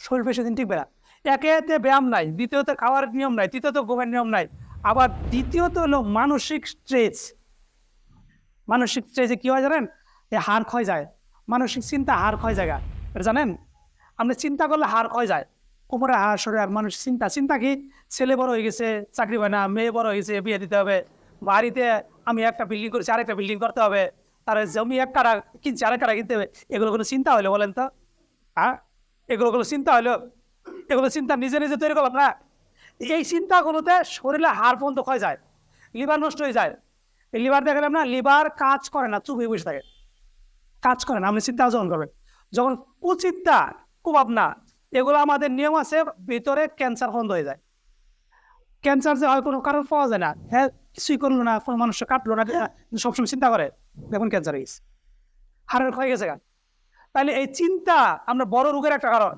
শরীর বেশি দিন টিকবে না। একেতে ব্যায়াম নাই, দ্বিতীয়ত খাওয়ার নিয়ম নাই, তৃতীয়ত ঘুমের নিয়ম নাই, আবার দ্বিতীয়ত হলো মানসিক স্ট্রেস। মানসিক স্ট্রেসে কি হয় জানেন? এই হাড় ক্ষয় যায়, মানসিক চিন্তা হাড় ক্ষয় জায়গা, এটা জানেন? আপনি চিন্তা করলে হাড় ক্ষয় যায়, কোমরে হাড় সরে। আর মানুষ চিন্তা, চিন্তা কি? ছেলে বড় হয়ে গেছে, চাকরি হয় না, মেয়ে বড় হয়ে গেছে, বিয়ে দিতে হবে, বাড়িতে আমি একটা বিল্ডিং করেছি, আরেকটা বিল্ডিং করতে হবে, তার জমি এক কাটা কিনছে, আরেক কাটা কিনতে হবে। এগুলো কোনো চিন্তা হলো বলেন তো? হ্যাঁ, এগুলো কোনো চিন্তা হলো? এগুলো চিন্তা নিজে নিজে তৈরি করলাম না। এই চিন্তাগুলোতে শরীরে হাড় পর্যন্ত ক্ষয় যায়, লিভার নষ্ট হয়ে যায়। এই লিভার দেখলাম না, লিভার কাজ করে না, চুপ হয়ে বসে থাকে, কাজ করে না। আপনি চিন্তা যখন করবেন, যখন কুচিন্তা, কুভাবনা, এগুলো আমাদের নিয়ম আছে, ভিতরে ক্যান্সার বন্ধ হয়ে যায়। ক্যান্সার যে হয় কোনো কারণ পাওয়া যায় না, হ্যাঁ কিছুই করলো না, কোনো মানুষ কাটলো না, সবসময় চিন্তা করে, দেখুন ক্যান্সার হয়ে গেছে, হাড়ের ক্ষয় গেছে। তাহলে এই চিন্তা আমরা বড় রোগের একটা কারণ।